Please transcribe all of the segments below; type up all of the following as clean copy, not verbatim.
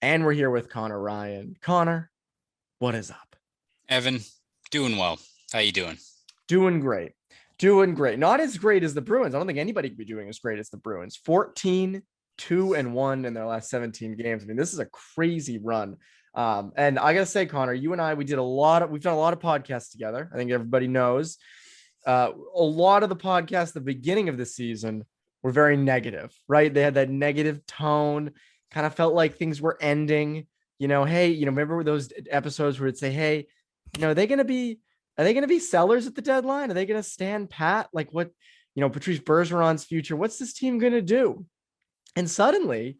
And we're here with Conor Ryan. Conor, what is up? Evan, doing well. How you doing? Doing great. Doing great. Not as great as the Bruins. I don't think anybody could be doing as great as the Bruins. 14, 2-1 in their last 17 games. I mean, this is a crazy run. And I gotta say, Conor, you and I, we've done a lot of podcasts together. I think everybody knows. A lot of the podcasts at the beginning of the season were very negative, right? They had that negative tone, kind of felt like things were ending. Hey, remember those episodes where it'd say, hey, are they going to be sellers at the deadline? Are they going to stand pat? Like what, Patrice Bergeron's future, what's this team going to do? And suddenly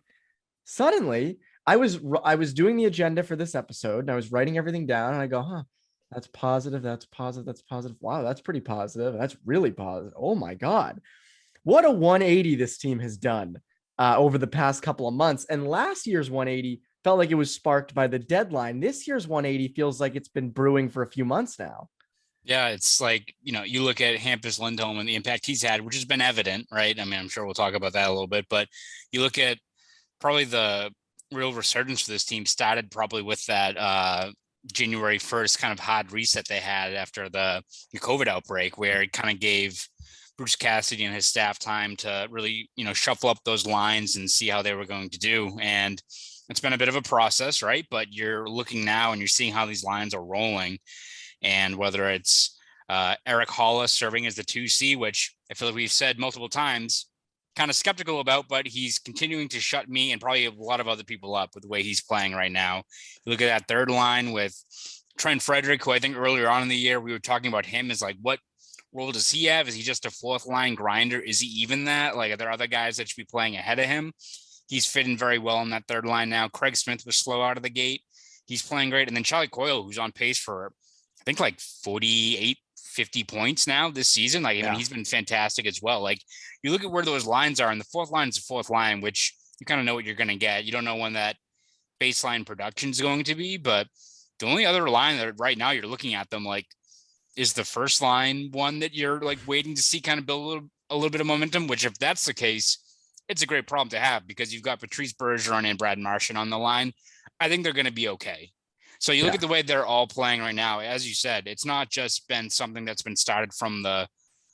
I was doing the agenda for this episode and I was writing everything down and I go, that's positive. That's positive. That's positive. Wow. That's pretty positive. That's really positive. Oh my God. What a 180 this team has done over the past couple of months. And last year's 180 felt like it was sparked by the deadline. This year's 180 feels like it's been brewing for a few months now. Yeah, it's like, you look at Hampus Lindholm and the impact he's had, which has been evident, right? I mean, I'm sure we'll talk about that a little bit, but you look at probably the real resurgence for this team started probably with that January 1st kind of hard reset they had after the COVID outbreak, where it kind of gave Bruce Cassidy and his staff time to really, shuffle up those lines and see how they were going to do. And it's been a bit of a process, right? But you're looking now and you're seeing how these lines are rolling. And whether it's Erik Haula serving as the 2C, which I feel like we've said multiple times, kind of skeptical about, but he's continuing to shut me and probably a lot of other people up with the way he's playing right now. You look at that third line with Trent Frederick, who I think earlier on in the year we were talking about him as like, what role does he have? Is he just a fourth line grinder? Is he even that? Like, are there other guys that should be playing ahead of him? He's fitting very well in that third line now. Craig Smith was slow out of the gate. He's playing great. And then Charlie Coyle, who's on pace for, I think, like 48, 50 points now this season. Like, I mean, he's been fantastic as well. Like, you look at where those lines are, and the fourth line is the fourth line, which you kind of know what you're going to get. You don't know when that baseline production is going to be, but the only other line that right now you're looking at them like is the first line one that you're like waiting to see kind of build a little bit of momentum, which if that's the case, it's a great problem to have because you've got Patrice Bergeron and Brad Marchand on the line. I think they're going to be okay. So you look at the way they're all playing right now. As you said, it's not just been something that's been started from the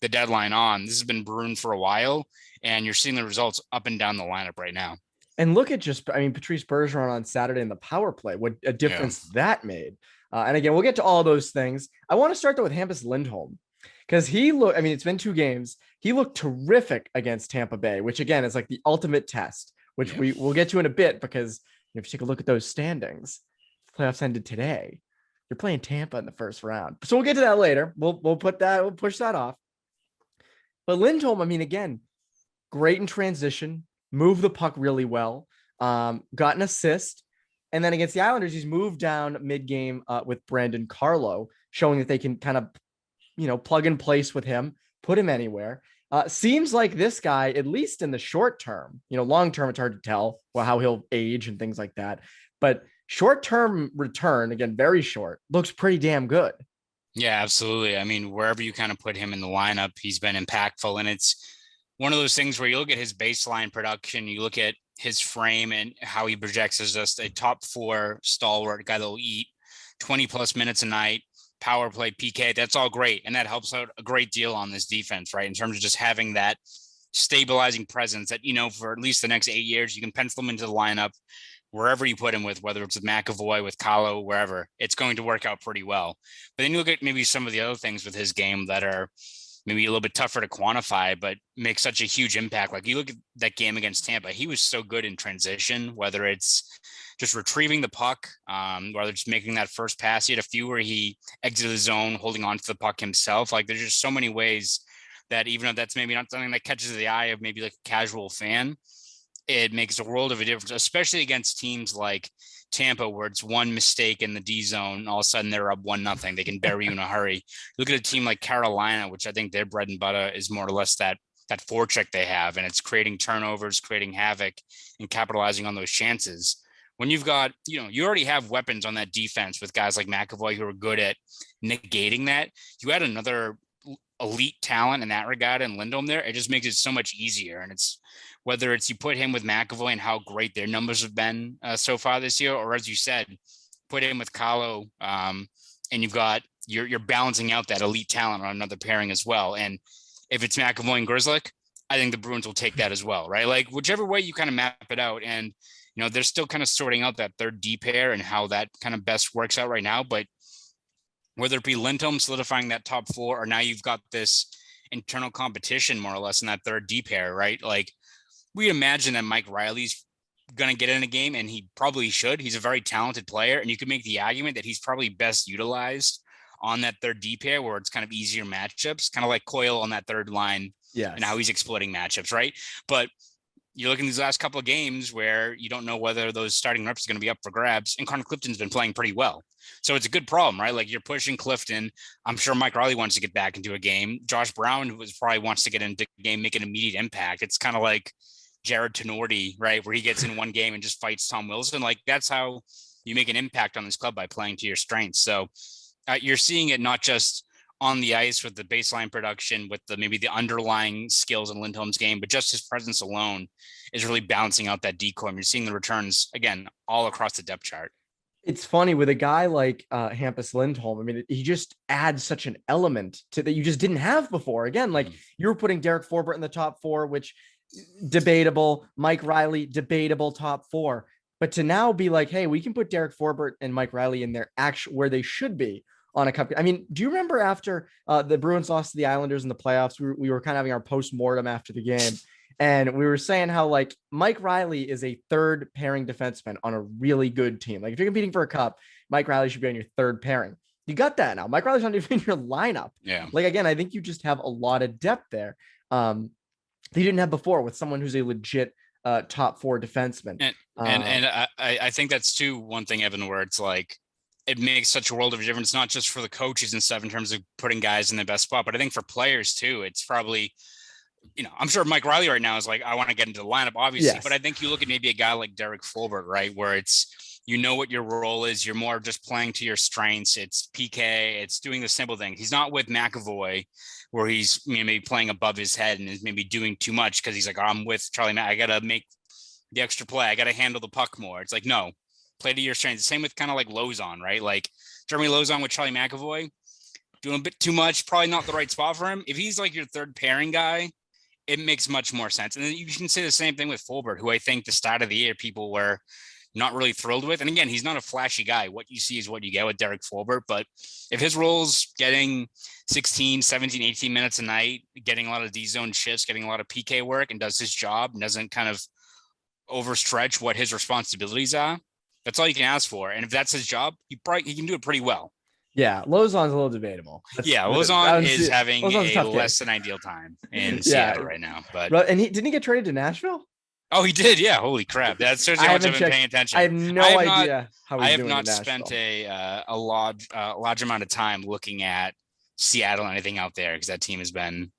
deadline on. This has been brewing for a while, and you're seeing the results up and down the lineup right now. And look at Patrice Bergeron on Saturday in the power play, what a difference that made. And again, we'll get to all those things. I want to start though with Hampus Lindholm because it's been 2 games. He looked terrific against Tampa Bay, which again is like the ultimate test, which we'll get to in a bit because if you take a look at those standings, the playoffs ended today. You're playing Tampa in the first round. So we'll get to that later. We'll push that off. But Lindholm, I mean, again, great in transition, moved the puck really well, got an assist. And then against the Islanders, he's moved down mid-game with Brandon Carlo, showing that they can kind of, plug and place with him, put him anywhere. Seems like this guy, at least in the short term, long term, it's hard to tell how he'll age and things like that. But short-term return, again, very short, looks pretty damn good. Yeah, absolutely. I mean, wherever you kind of put him in the lineup, he's been impactful. And it's one of those things where you look at his baseline production, you look at his frame and how he projects as just a top 4 stalwart guy that'll eat 20 plus minutes a night, power play, PK. That's all great. And that helps out a great deal on this defense, right? In terms of just having that stabilizing presence that, for at least the next 8 years, you can pencil him into the lineup wherever you put him with, whether it's with McAvoy, with Carlo, wherever, it's going to work out pretty well. But then you look at maybe some of the other things with his game that are maybe a little bit tougher to quantify, but make such a huge impact. Like you look at that game against Tampa, he was so good in transition, whether it's just retrieving the puck, whether it's making that first pass. He had a few where he exited the zone, holding on to the puck himself. Like there's just so many ways that even if that's maybe not something that catches the eye of maybe like a casual fan, it makes a world of a difference, especially against teams like Tampa, where it's one mistake in the D zone, all of a sudden they're up 1-0. They can bury you in a hurry. Look at a team like Carolina, which I think their bread and butter is more or less that forecheck they have, and it's creating turnovers, creating havoc, and capitalizing on those chances. When you've got, you already have weapons on that defense with guys like McAvoy who are good at negating that. You add another elite talent in that regard and Lindholm there, it just makes it so much easier. And it's whether it's you put him with McAvoy and how great their numbers have been so far this year, or as you said, put him with Carlo, and you've got you're balancing out that elite talent on another pairing as well. And if it's McAvoy and Grzelcyk, I think the Bruins will take that as well, right? Like whichever way you kind of map it out. And, they're still kind of sorting out that third D pair and how that kind of best works out right now. But whether it be Lindholm solidifying that top four, or now you've got this internal competition more or less in that third D pair, right? Like we imagine that Mike Riley's going to get in a game, and he probably should. He's a very talented player, and you could make the argument that he's probably best utilized on that third D pair where it's kind of easier matchups, kind of like Coyle on that third line. Yes. And how he's exploiting matchups, right? But you look in these last couple of games where you don't know whether those starting reps are going to be up for grabs, and Connor Clifton's been playing pretty well. So it's a good problem, right? Like you're pushing Clifton. I'm sure Mike Riley wants to get back into a game. Josh Brown probably wants to get into a game, make an immediate impact. It's kind of like Jared Tenorti, right? Where he gets in one game and just fights Tom Wilson. Like that's how you make an impact on this club, by playing to your strengths. So you're seeing it not just on the ice with the baseline production, with maybe the underlying skills in Lindholm's game, but just his presence alone is really balancing out that decoy. And you're seeing the returns again all across the depth chart. It's funny with a guy like Hampus Lindholm. I mean, he just adds such an element to that you just didn't have before. Again, like you were putting Derek Forbort in the top four, which debatable. Mike Riley, debatable top four. But to now be like, hey, we can put Derek Forbort and Mike Riley in there where they should be on a cup. I mean, do you remember after the Bruins lost to the Islanders in the playoffs, we were kind of having our post-mortem after the game, and we were saying how like Mike Riley is a third pairing defenseman on a really good team. Like if you're competing for a cup, Mike Riley should be on your third pairing. You got that now. Mike Riley's not even in your lineup. Yeah. Like, again, I think you just have a lot of depth there. That you didn't have before with someone who's a legit top four defenseman. And I think that's too one thing, Evan, where it's like, it makes such a world of a difference, not just for the coaches and stuff in terms of putting guys in the best spot, but I think for players too. It's probably, I'm sure Mike Riley right now is like, I want to get into the lineup, obviously, yes. But I think you look at maybe a guy like Derek Forbort, right, where it's, what your role is. You're more just playing to your strengths. It's PK. It's doing the simple thing. He's not with McAvoy where he's maybe playing above his head and is maybe doing too much because he's like, I'm with Charlie Mack. I got to make the extra play. I got to handle the puck more. It's like, no. Play to your strengths. Same with kind of like Lozon, right? Like Jeremy Lozon with Charlie McAvoy, doing a bit too much, probably not the right spot for him. If he's like your third pairing guy, it makes much more sense. And then you can say the same thing with Forbort, who I think the start of the year people were not really thrilled with. And again, he's not a flashy guy. What you see is what you get with Derek Forbort. But if his role's getting 16, 17, 18 minutes a night, getting a lot of D-zone shifts, getting a lot of PK work, and does his job and doesn't kind of overstretch what his responsibilities are, that's all you can ask for. And if that's his job, he can do it pretty well. Yeah, Lozon's a little debatable. Lozon is having a less than ideal time in Seattle right now. But and didn't he get traded to Nashville? Oh, he did. Yeah. Holy crap. That shows you how much I've been paying attention. I have no idea how he's doing. I have not spent a large amount of time looking at Seattle and anything out there because that team has been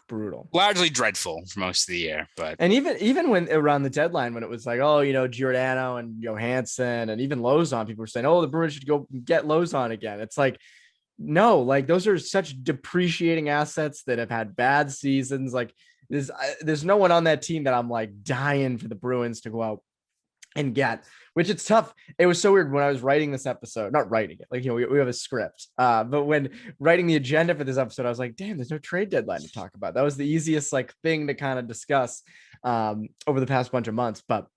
brutal, largely dreadful for most of the year. But even when around the deadline, when it was like, Giordano and Johansson and even Lozon, people were saying, the Bruins should go get Lozon again. It's like, no, like those are such depreciating assets that have had bad seasons. Like there's no one on that team that I'm like dying for the Bruins to go out and get, which it's tough. It was so weird when I was writing this episode, not writing it, like, we have a script, but when writing the agenda for this episode, I was like, damn, there's no trade deadline to talk about. That was the easiest like thing to kind of discuss over the past bunch of months. But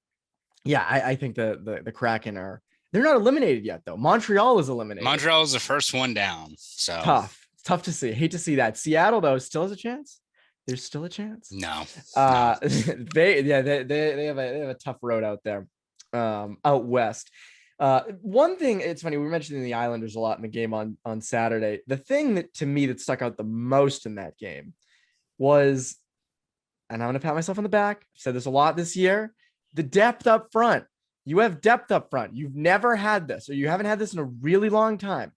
yeah, I think the Kraken they're not eliminated yet though. Montreal is eliminated. Montreal is the first one down. So tough to see. Hate to see that. Seattle though still has a chance. There's still a chance. No. They have a tough road out there. Out west. One thing, it's funny, we were mentioning the Islanders a lot in the game on Saturday. The thing that to me that stuck out the most in that game was, and I'm going to pat myself on the back, I've said this a lot this year, the depth up front. You have depth up front. You've never had this, or you haven't had this in a really long time.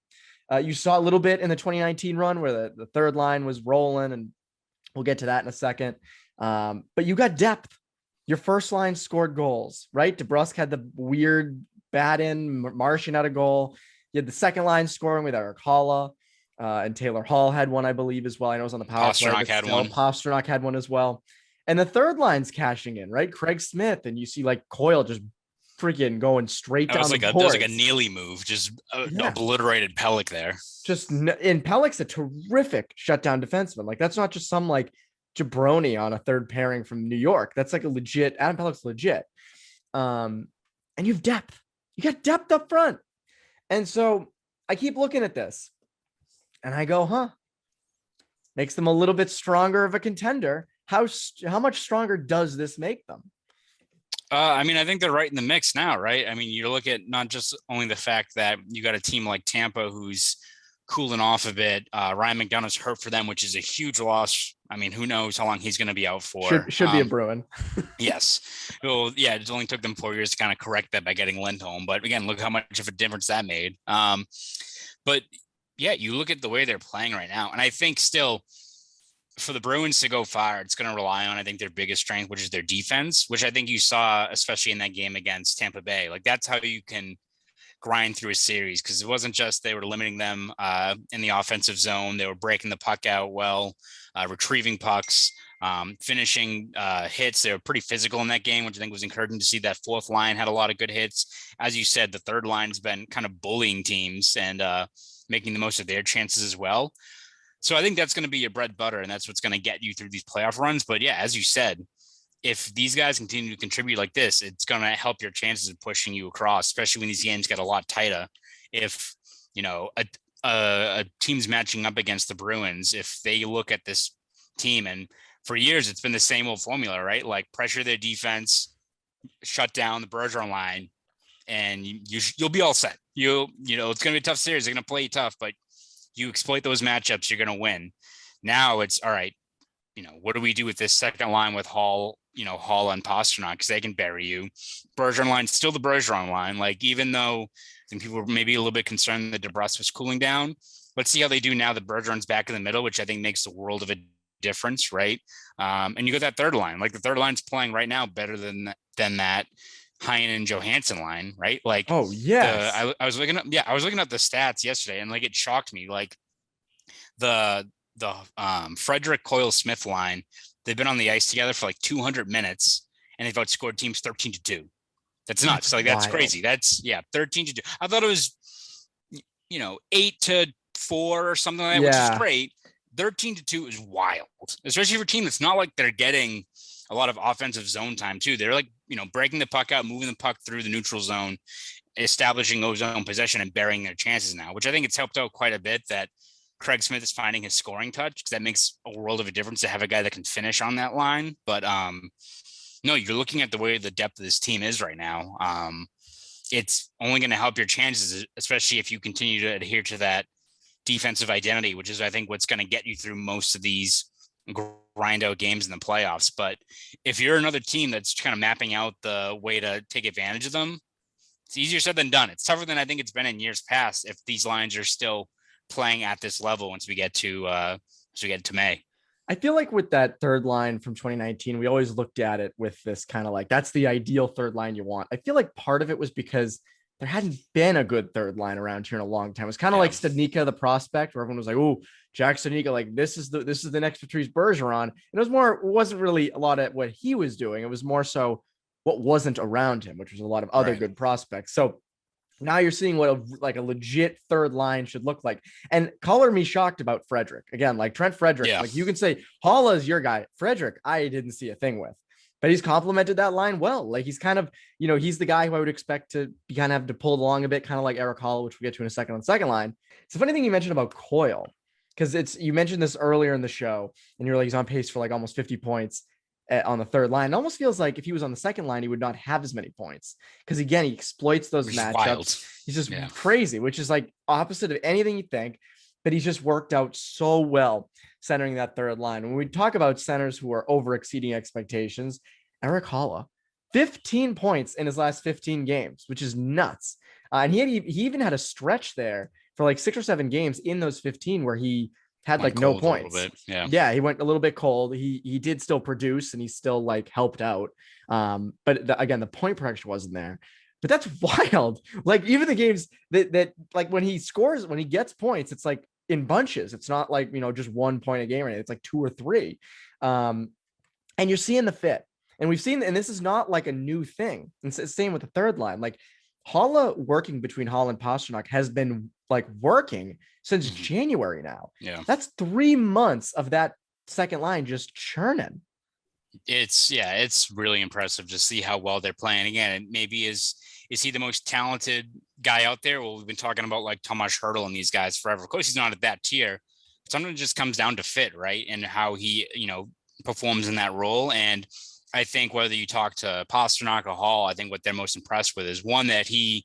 You saw a little bit in the 2019 run where the third line was rolling, and we'll get to that in a second. But you got depth. Your first line scored goals, right? DeBrusk had the weird bat in, Martian had a goal. You had the second line scoring with Erik Haula, and Taylor Hall had one, I believe, as well. I know it was on the power play. Pastrnak had one. Pastrnak had one as well. And the third line's cashing in, right? Craig Smith, and you see like Coyle just freaking going straight down the boards. That was like a Neely move, just obliterated Pelech there. In Pelech's a terrific shutdown defenseman. Like that's not just some like jabroni on a third pairing from New York. That's like a legit Adam Pelech's legit. And you have depth. You got depth up front. And so I keep looking at this and I go, makes them a little bit stronger of a contender. How much stronger does this make them? I mean, I think they're right in the mix now, right? I mean, you look at not just only the fact that you got a team like Tampa who's cooling off a bit. Ryan McDonough's hurt for them, which is a huge loss. I mean, who knows how long he's going to be out for? Should be a Bruin. Yes. Well, yeah, it only took them 4 years to kind of correct that by getting Lindholm. But again, look how much of a difference that made. But yeah, you look at the way they're playing right now, and I think still for the Bruins to go far, it's going to rely on, I think, their biggest strength, which is their defense, which I think you saw, especially in that game against Tampa Bay. Like that's how you can grind through a series, because it wasn't just they were limiting them in the offensive zone. They were breaking the puck out well, retrieving pucks, finishing hits. They were pretty physical in that game, which I think was encouraging to see. That fourth line had a lot of good hits. As you said, the third line's been kind of bullying teams and making the most of their chances as well. So I think that's going to be your bread and butter, and that's what's going to get you through these playoff runs. But yeah, as you said, if these guys continue to contribute like this, it's going to help your chances of pushing you across, especially when these games get a lot tighter. If, you know, a team's matching up against the Bruins, if they look at this team, and for years, it's been the same old formula, right? Like pressure their defense, shut down the Bergeron line, and you'll be all set. You know, it's going to be a tough series. They're going to play you tough, but you exploit those matchups, you're going to win. Now it's all right. You know, what do we do with this second line with Hall and Pastrnak, because they can bury you. Bergeron line, still the Bergeron line. Like, even though I think people were maybe a little bit concerned that DeBrus was cooling down, let's see how they do now that Bergeron's back in the middle, which I think makes the world of a difference, right? And you got that third line. Like, the third line's playing right now better than that Heinen and Johansson line, right? Like, oh yes, I was looking up the stats yesterday, and like it shocked me. Like the Frederick Coyle Smith line, they've been on the ice together for like 200 minutes, and they've outscored teams 13-2. That's nuts. Like that's crazy. That's 13-2. I thought it was 8-4 or something like that, which is great. 13-2 is wild, especially for a team that's not like they're getting a lot of offensive zone time too. They're like, breaking the puck out, moving the puck through the neutral zone, establishing zone possession and burying their chances now, which I think it's helped out quite a bit that Craig Smith is finding his scoring touch, because that makes a world of a difference to have a guy that can finish on that line. But no, you're looking at the way the depth of this team is right now. It's only going to help your chances, especially if you continue to adhere to that defensive identity, which is, I think, what's going to get you through most of these grind out games in the playoffs. But if you're another team that's kind of mapping out the way to take advantage of them, it's easier said than done. It's tougher than I think it's been in years past if these lines are still playing at this level once we get to May. I feel like with that third line from 2019, we always looked at it with this kind of like, that's the ideal third line you want. I feel like part of it was because there hadn't been a good third line around here in a long time. It was kind of like Studnicka, the prospect, where everyone was like, "Oh, Jack Studnicka, like this is the next Patrice Bergeron." And it wasn't really a lot of what he was doing. It was more so what wasn't around him, which was a lot of other good prospects. So now you're seeing what a legit third line should look like. And color me shocked about Frederick. Again, like Trent Frederick, like you can say Haula is your guy. Frederick, I didn't see a thing with. But he's complemented that line well. Like he's kind of, he's the guy who I would expect to be kind of have to pull along a bit, kind of like Erik Haula, which we'll get to in a second on the second line. It's a funny thing you mentioned about Coyle, because you mentioned this earlier in the show, and you're like, he's on pace for like almost 50 points on the third line. It almost feels like if he was on the second line, he would not have as many points, because again, he exploits those matchups. Wild. He's just crazy, which is like opposite of anything you think. But he's just worked out so well centering that third line. When we talk about centers who are over exceeding expectations, Erik Haula, 15 points in his last 15 games, which is nuts. And he even had a stretch there for like 6 or 7 games in those 15 where he had like no points. Yeah, he went a little bit cold. He did still produce, and he still like helped out. But again, the point production wasn't there. But that's wild. Like even the games that like when he scores, when he gets points, it's like in bunches. It's not like, just 1 point a game or anything. It's like 2 or 3. And you're seeing the fit. And we've seen, and this is not like a new thing. It's the same with the third line. Like Haula working between Haula and Pastrnak has been like working since January now. Yeah. That's 3 months of that second line just churning. It's really impressive to see how well they're playing. Again, maybe is he the most talented guy out there? Well, we've been talking about like Tomas Hertl and these guys forever. Of course, he's not at that tier. Sometimes it just comes down to fit, right? And how he, performs in that role. And I think whether you talk to Pastrnak or Hall, I think what they're most impressed with is one, that he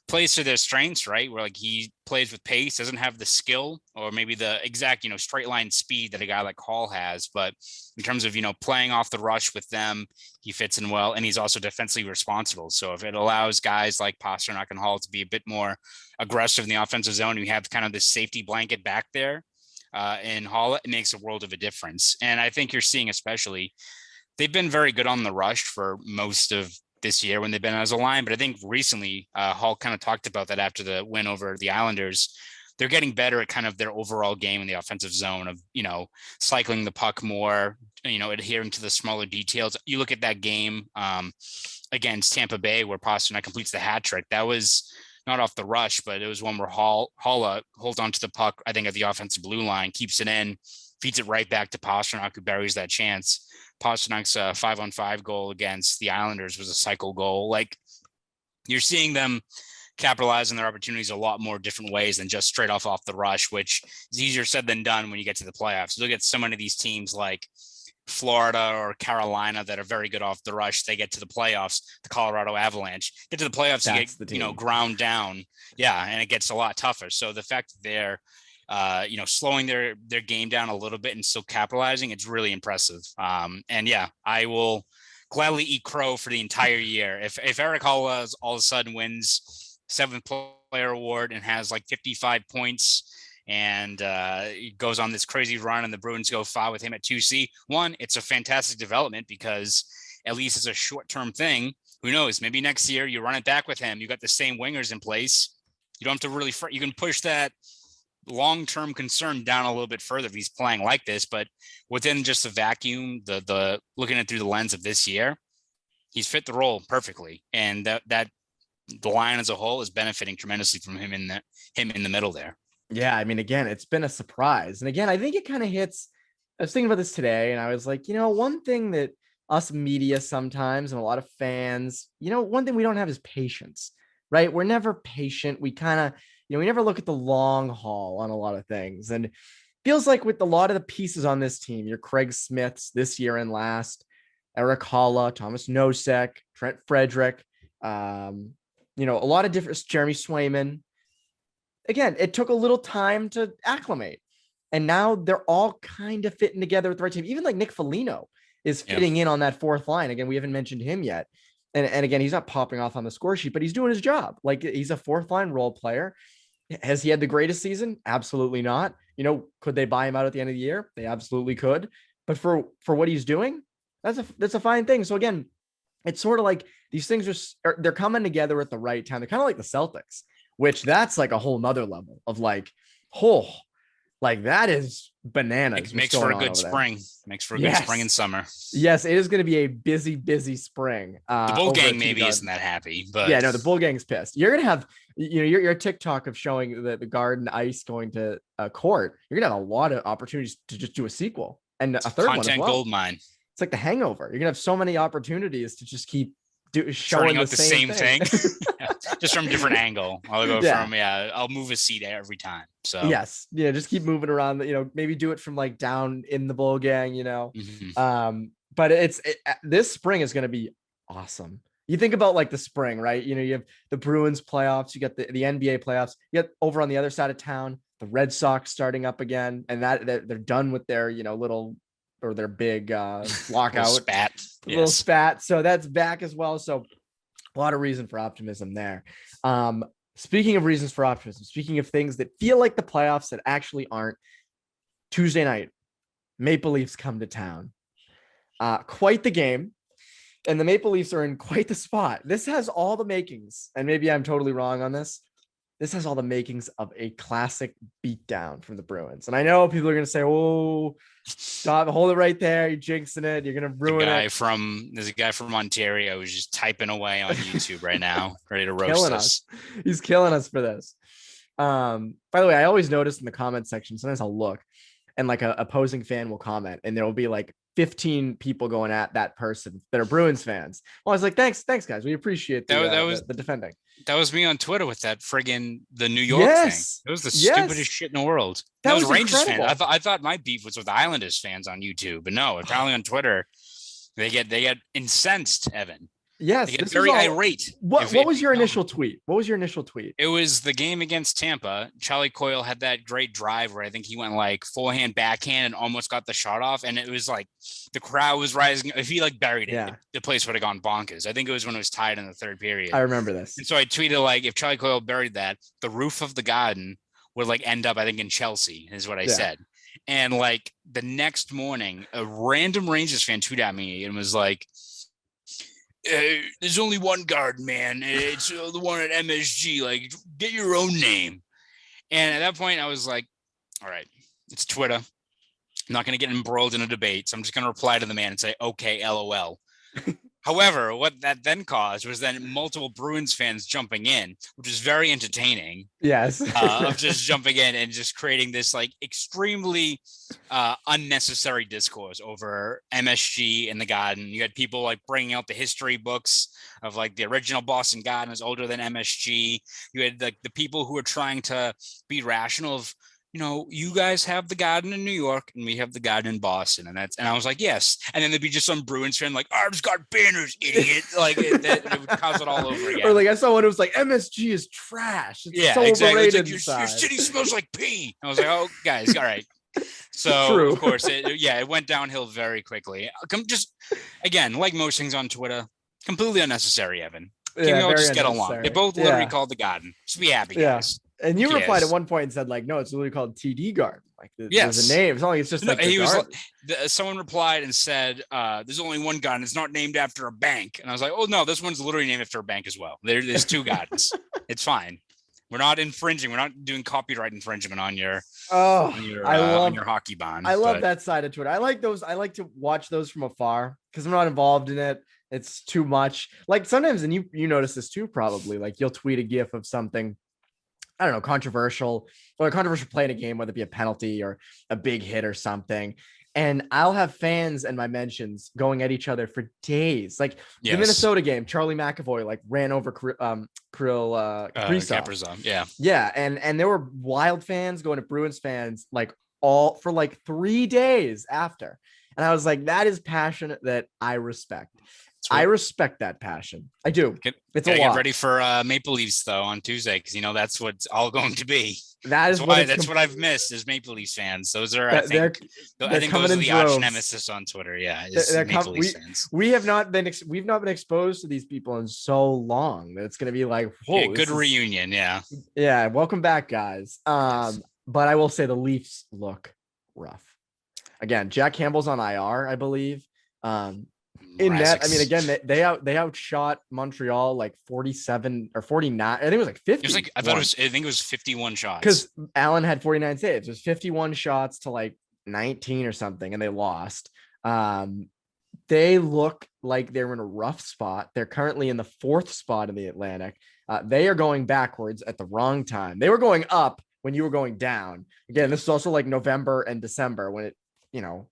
plays to their strengths, right? Where like he plays with pace, doesn't have the skill or maybe the exact, straight line speed that a guy like Hall has. But in terms of, playing off the rush with them, he fits in well. And he's also defensively responsible. So if it allows guys like Pastrnak and Hall to be a bit more aggressive in the offensive zone, you have kind of this safety blanket back there in Hall, it makes a world of a difference. And I think you're seeing, especially, they've been very good on the rush for most of this year when they've been as a line. But I think recently Hall kind of talked about that after the win over the Islanders. They're getting better at kind of their overall game in the offensive zone of, cycling the puck more, adhering to the smaller details. You look at that game against Tampa Bay where Pastrnak completes the hat trick. That was not off the rush, but it was one where Haula holds onto the puck, I think, at the offensive blue line, keeps it in, feeds it right back to Pastrnak, who buries that chance. Pasternak's 5-on-5 goal against the Islanders was a cycle goal. Like, you're seeing them capitalize on their opportunities a lot more different ways than just straight off the rush, which is easier said than done when you get to the playoffs. Look at so many of these teams like Florida or Carolina that are very good off the rush. They get to the playoffs, the Colorado Avalanche get to the playoffs, that's you get, ground down. Yeah. And it gets a lot tougher. So the fact that they're, slowing their game down a little bit and still capitalizing, it's really impressive. And yeah, I will gladly eat crow for the entire year. If Erik Haula all of a sudden wins 7th player award and has like 55 points and he goes on this crazy run and the Bruins go far with him at 2C, one, it's a fantastic development because at least it's a short-term thing. Who knows? Maybe next year you run it back with him. You got the same wingers in place. You don't have to really, you can push that long-term concern down a little bit further if he's playing like this, but within just the vacuum, the looking at it through the lens of this year, he's fit the role perfectly. And that the line as a whole is benefiting tremendously from him in the middle there. Yeah. I mean, again, it's been a surprise. And again, I think it kind of hits, I was thinking about this today and I was like, one thing that us media sometimes and a lot of fans, one thing we don't have is patience, right? We're never patient. We kind of, we never look at the long haul on a lot of things. And feels like with a lot of the pieces on this team, your Craig Smiths this year and last, Erik Haula, Thomas Nosek, Trent Frederick, a lot of different, Jeremy Swayman. Again, it took a little time to acclimate. And now they're all kind of fitting together with the right team. Even like Nick Foligno is fitting in on that fourth line. Again, we haven't mentioned him yet. And again, he's not popping off on the score sheet, but he's doing his job. Like, he's a fourth line role player. Has he had the greatest season? Absolutely not. Could they buy him out at the end of the year? They absolutely could. But for what he's doing, that's a fine thing. So again, it's sort of like these things they're coming together at the right time. They're kind of like the Celtics, which that's like a whole nother level of like, like that is bananas. It makes for a good spring. Makes for a good spring and summer. Yes, it is going to be a busy spring. The Bull gang maybe isn't that happy, but yeah, no, the Bull gang's pissed. You're going to have, your TikTok of showing the Garden Ice going to a court. You're going to have a lot of opportunities to just do a sequel and a third one as well. Gold mine. It's like The Hangover. You're going to have so many opportunities to just keep showing out the same thing. Yeah, just from a different angle. I'll go from I'll move a seat every time. So yes, just keep moving around. Maybe do it from like down in the Bull gang. But this spring is going to be awesome. You think about like the spring, right? You have the Bruins playoffs, you got the NBA playoffs, you got over on the other side of town, the Red Sox starting up again, and that they're done with their their big lockout little spat. So that's back as well. So a lot of reason for optimism there. Speaking of reasons for optimism, speaking of things that feel like the playoffs that actually aren't, Tuesday night, Maple Leafs come to town. Quite the game. And the Maple Leafs are in quite the spot. This has all the makings, and maybe I'm totally wrong on this, this has all the makings of a classic beatdown from the Bruins. And I know people are going to say, "Oh, stop, hold it right there. You're jinxing it. You're going to ruin it." There's a guy from Ontario who's just typing away on YouTube right now, ready to roast killing us. He's killing us for this. By the way, I always notice in the comment section, sometimes I'll look and like a opposing fan will comment and there will be like 15 people going at that person that are Bruins fans. Well, I was like, thanks guys. We appreciate the defending. That was me on Twitter with that friggin' the New York thing. It was the stupidest shit in the world. That was Rangers fans. I thought my beef was with Islanders fans on YouTube, but no, apparently on Twitter, they get incensed, Evan. Yes, they get very irate. What was your initial tweet? What was your initial tweet? It was the game against Tampa. Charlie Coyle had that great drive where I think he went like forehand, backhand, and almost got the shot off. And it was like the crowd was rising. If he like buried it, the place would have gone bonkers. I think it was when it was tied in the third period. I remember this. And so I tweeted like, if Charlie Coyle buried that, the roof of the Garden would like end up, I think, in Chelsea, is what I said. And like the next morning, a random Rangers fan tweeted at me and was like, there's only one Garden, man. It's the one at MSG. Like, get your own name. And at that point, I was like, all right, it's Twitter. I'm not going to get embroiled in a debate. So I'm just going to reply to the man and say, okay, LOL. However, what that then caused was then multiple Bruins fans jumping in, which is very entertaining. Yes. Of just jumping in and just creating this like extremely unnecessary discourse over MSG and the Garden. You had people like bringing out the history books of like the original Boston Garden is older than MSG. You had like the people who were trying to be rational of, you know, you guys have the Garden in New York and we have the Garden in Boston. And I was like, yes. And then there'd be just some Bruins fan like, Arb's got banners, idiot. Like it would cause it all over again. Or like I saw one who was like, MSG is trash. It's so exactly. Overrated. It's like, your city smells like pee. I was like, oh, guys, all right. So, of course, it went downhill very quickly. Just, again, like most things on Twitter, completely unnecessary, Evan. Can we all just get along? They both literally called the Garden. Just be happy, guys. And you replied at one point and said, like, no, it's literally called TD Garden. Like, there's a name. It's not like it's just like someone replied and said, there's only one garden. It's not named after a bank. And I was like, oh, no, this one's literally named after a bank as well. There's two gardens. It's fine. We're not infringing. We're not doing copyright infringement on your hockey bond. I love that side of Twitter. I like those. I like to watch those from afar because I'm not involved in it. It's too much. Like sometimes, and you notice this too, probably, like you'll tweet a GIF of something, I don't know, controversial or a controversial play in a game, whether it be a penalty or a big hit or something. And I'll have fans and my mentions going at each other for days. Like the Minnesota game, Charlie McAvoy like ran over Kaprizov. Yeah. And there were Wild fans going to Bruins fans like all for like 3 days after. And I was like, that is passion that I respect. I respect that passion. I do. It's a lot. Get ready for Maple Leafs though on Tuesday because you know that's what it's all going to be. That's what I've missed is Maple Leafs fans. Those are I think those are the arch nemesis on Twitter. Yeah, Maple Leafs fans. We've not been exposed to these people in so long that it's going to be like, whoa, good reunion. Yeah. Welcome back, guys. But I will say the Leafs look rough. Again, Jack Campbell's on IR, I believe. In net, I mean, again, they outshot Montreal like 47 or 49. I think it was like 50. It was like I think it was 51 shots because Allen had 49 saves. It was 51 shots to like 19 or something, and they lost. They look like they're in a rough spot. They're currently in the 4th spot in the Atlantic. They are going backwards at the wrong time. They were going up when you were going down. Again, this is also like November and December when it, you know,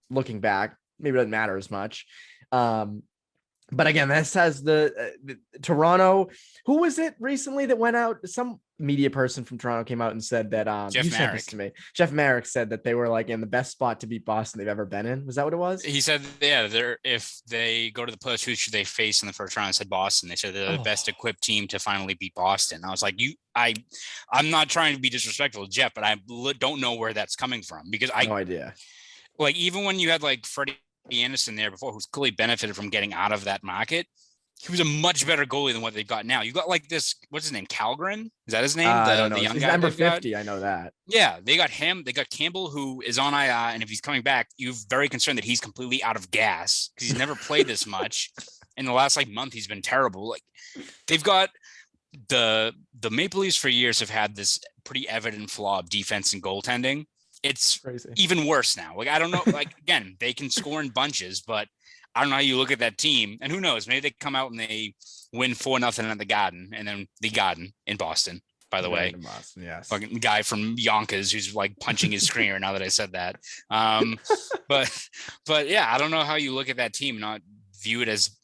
looking back, maybe it doesn't matter as much. But again, this has the Toronto. Who was it recently that went out? Some media person from Toronto came out and said that Jeff Marek. To me. Jeff Marek said that they were like in the best spot to beat Boston they've ever been in. Was that what it was? He said, if they go to the post, who should they face in the first round? I said Boston. They said they're the best equipped team to finally beat Boston. I was like, I'm not trying to be disrespectful to Jeff, but I don't know where that's coming from because no idea. Like even when you had like Freddie Anderson there before, who's clearly benefited from getting out of that market, he was a much better goalie than what they've got now. You got like this, what's his name? Calgren? Is that his name? I don't know. The young guy number 50. I know that. Yeah, they got him. They got Campbell, who is on IR, and if he's coming back, you're very concerned that he's completely out of gas because he's never played this much. In the last like month, he's been terrible. Like they've got the Maple Leafs for years have had this pretty evident flaw of defense and goaltending. It's crazy. Even worse now. Like, I don't know. Like, again, they can score in bunches, but I don't know how you look at that team. And who knows? Maybe they come out and they win 4-0 at the Garden, and then the Garden in Boston. By the way, Boston, yes. Fucking guy from Yonkers who's like punching his screener. Now that I said that, but yeah, I don't know how you look at that team and not view it as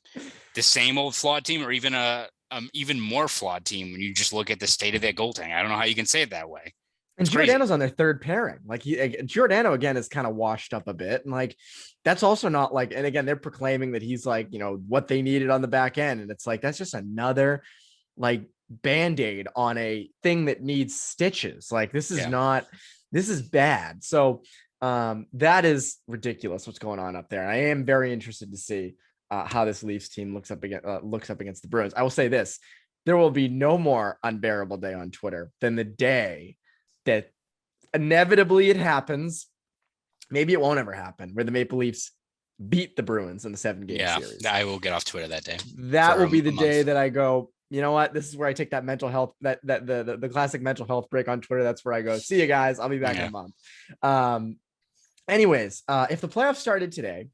the same old flawed team, or even a even more flawed team when you just look at the state of their goaltending. I don't know how you can say it that way. And Giordano's on their third pairing. Like Giordano again is kind of washed up a bit, and like that's also not like. And again, they're proclaiming that he's like what they needed on the back end, and it's like that's just another like Band-Aid on a thing that needs stitches. Like this is not. This is bad. So that is ridiculous. What's going on up there? And I am very interested to see how this Leafs team looks up against the Bruins. I will say this: there will be no more unbearable day on Twitter than the day that inevitably it happens. Maybe it won't ever happen, where the Maple Leafs beat the Bruins in the 7-game series. I will get off Twitter that day. That will be the day that I go, you know what? This is where I take that mental health, that the classic mental health break on Twitter. That's where I go, see you guys. I'll be back in a month. Anyways, if the playoffs started today,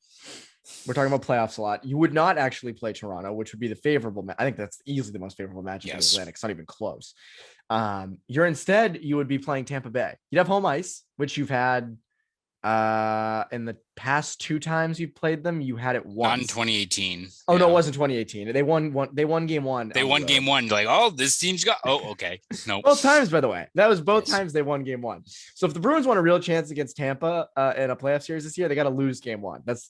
we're talking about playoffs a lot. You would not actually play Toronto, which would be the favorable. I think that's easily the most favorable matchup in the Atlantic. It's not even close. You would be playing Tampa Bay. You'd have home ice, which you've had in the past 2 times you've played them. You had it once. Not in 2018. Oh no, it wasn't 2018. They won game one. They won game one. Like, oh, this team's got. Oh, okay. No. Both times, by the way. That was both times they won game one. So if the Bruins want a real chance against Tampa in a playoff series this year, they got to lose game one. That's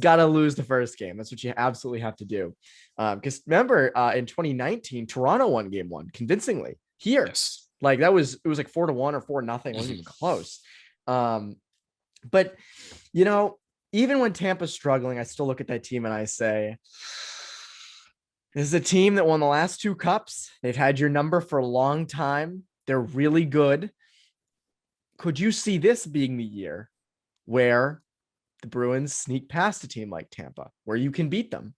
got to lose the first game. That's what you absolutely have to do. Because remember, in 2019, Toronto won game one convincingly here. Yes. Like it was like 4-1 or 4-0. It wasn't even close. But even when Tampa's struggling, I still look at that team and I say, this is a team that won the last 2 cups. They've had your number for a long time. They're really good. Could you see this being the year where the Bruins sneak past a team like Tampa, where you can beat them?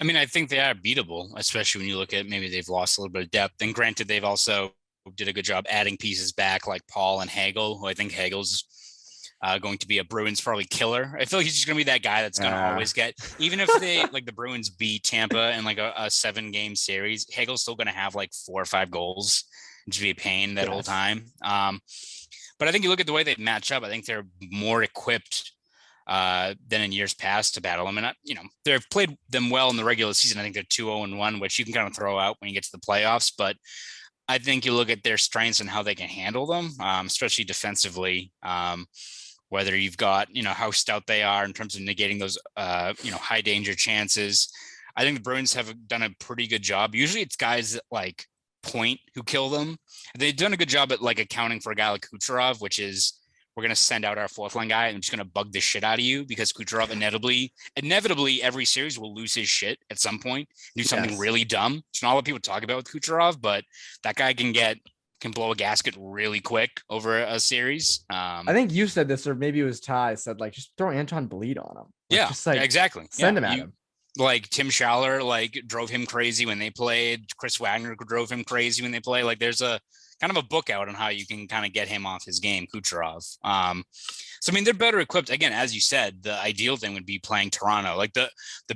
I mean, I think they are beatable, especially when you look at maybe they've lost a little bit of depth. And granted, they've also did a good job adding pieces back like Paul and Hagel, who I think Hagel's going to be a Bruins probably killer. I feel like he's just going to be that guy that's going to always get, even if they like the Bruins beat Tampa in like a 7-game series, Hagel's still going to have like 4 or 5 goals and just be a pain that whole time. But I think you look at the way they match up, I think they're more equipped than in years past to battle them. And, they've played them well in the regular season. I think they're 2-0-1, which you can kind of throw out when you get to the playoffs. But I think you look at their strengths and how they can handle them, especially defensively. Whether you've got, how stout they are in terms of negating those, high danger chances. I think the Bruins have done a pretty good job. Usually it's guys that like point who kill them. They've done a good job at like accounting for a guy like Kucherov, which is we're going to send out our 4th line guy and I'm just going to bug the shit out of you because Kucherov inevitably every series will lose his shit at some point, do something really dumb. It's not what people talk about with Kucherov, but that guy can blow a gasket really quick over a series. I think you said this, or maybe it was Ty said, like, just throw Anton Bleed on him. Exactly. Send him at him. Like Tim Schaller, like drove him crazy when they played. Chris Wagner drove him crazy when they play. Like there's a kind of a book out on how you can kind of get him off his game, Kucherov. So, I mean, they're better equipped. Again, as you said, the ideal thing would be playing Toronto. Like the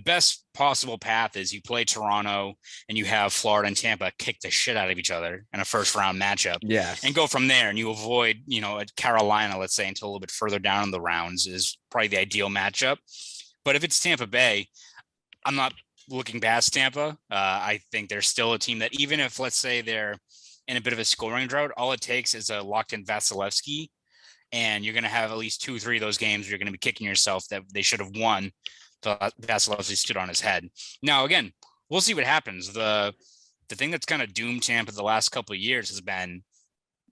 best possible path is you play Toronto and you have Florida and Tampa kick the shit out of each other in a first round matchup. And go from there. And you avoid, at Carolina, let's say, until a little bit further down in the rounds is probably the ideal matchup. But if it's Tampa Bay, I'm not looking past Tampa. I think they're still a team that even if, let's say, they're in a bit of a scoring drought, all it takes is a locked-in Vasilevsky, and you're going to have at least 2-3 of those games where you're going to be kicking yourself that they should have won. So Vasilevsky stood on his head. Now, again, we'll see what happens. The thing that's kind of doomed Tampa the last couple of years has been,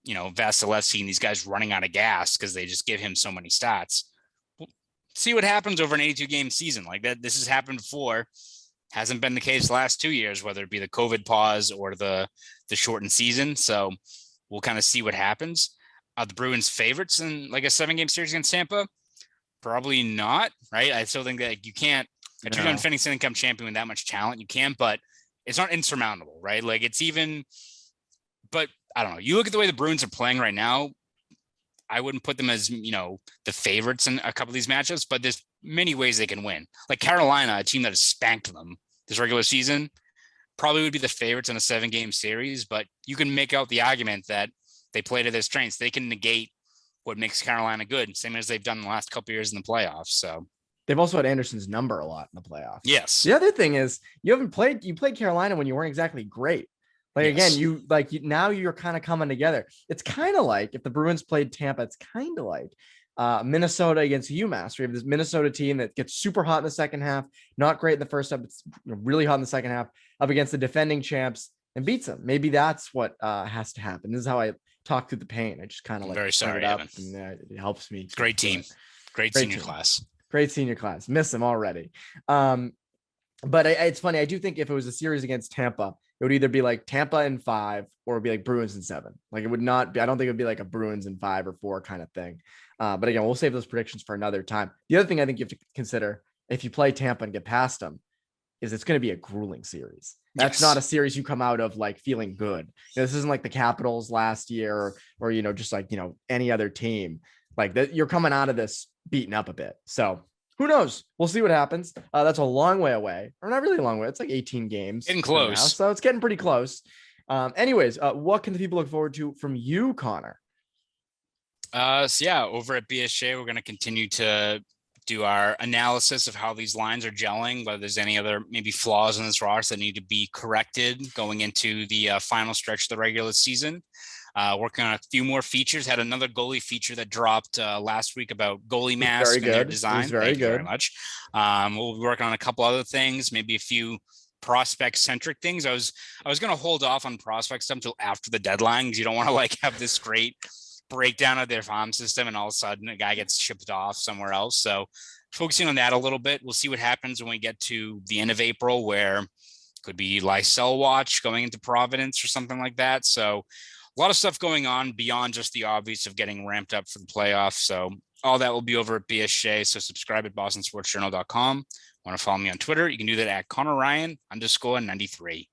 Vasilevsky and these guys running out of gas because they just give him so many stats. We'll see what happens over an 82-game season like that. This has happened before. Hasn't been the case the last 2 years, whether it be the COVID pause or the shortened season. So we'll kind of see what happens. Are the Bruins favorites in like a 7-game series against Tampa? Probably not, right? I still think that you can't, if you're defending Stanley Cup champion with that much talent, you can, but it's not insurmountable, right? Like it's even, but I don't know. You look at the way the Bruins are playing right now. I wouldn't put them as, the favorites in a couple of these matchups, but there's many ways they can win. Like Carolina, a team that has spanked them this regular season, probably would be the favorites in a 7-game series, but you can make out the argument that they play to their strengths. They can negate what makes Carolina good, same as they've done in the last couple of years in the playoffs. So they've also had Anderson's number a lot in the playoffs. Yes. The other thing is you played Carolina when you weren't exactly great. Like, yes. Again, now you're kind of coming together. It's kind of like if the Bruins played Tampa, it's kind of like Minnesota against UMass. We have this Minnesota team that gets super hot in the second half, not great in the first half. It's really hot in the second half, up against the defending champs and beats them. Maybe that's what has to happen. This is how I talk through the pain. I just kind of like very sorry, it up, and it helps me. Great team, great senior class. Great senior class. Miss them already. But it's funny. I do think if it was a series against Tampa, it would either be like Tampa in 5 or it'd be like Bruins in 7. Like it would not be, I don't think it would be like a Bruins in 5 or 4 kind of thing. But again, we'll save those predictions for another time. The other thing I think you have to consider if you play Tampa and get past them is it's going to be a grueling series. That's not a series you come out of like feeling good. This isn't like the Capitals last year or just like, any other team like that. You're coming out of this beaten up a bit. So who knows? We'll see what happens. That's a long way away, or not really a long way. It's like 18 games. Getting close. Now, so it's getting pretty close. Anyways, what can the people look forward to from you, Connor? Over at BSJ, we're going to continue to do our analysis of how these lines are gelling, whether there's any other maybe flaws in this roster that need to be corrected going into the final stretch of the regular season. Working on a few more features. Had another goalie feature that dropped last week about goalie mask and their design. Thank you very much. We'll be working on a couple other things, maybe a few prospect centric things. I was going to hold off on prospect stuff until after the deadline because you don't want to like have this great breakdown of their farm system and all of a sudden a guy gets shipped off somewhere else. So focusing on that a little bit. We'll see what happens when we get to the end of April, where could be Lysell watch going into Providence or something like that. So a lot of stuff going on beyond just the obvious of getting ramped up for the playoffs. So all that will be over at BSJ. So subscribe at bostonsportsjournal.com. Want to follow me on Twitter? You can do that at ConorRyan_93.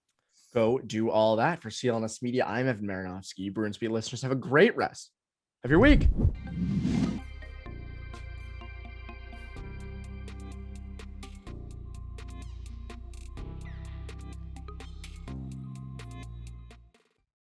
Go do all that for CLNS Media. I'm Evan Marinofsky. Bruins Beat listeners, have a great rest of your week.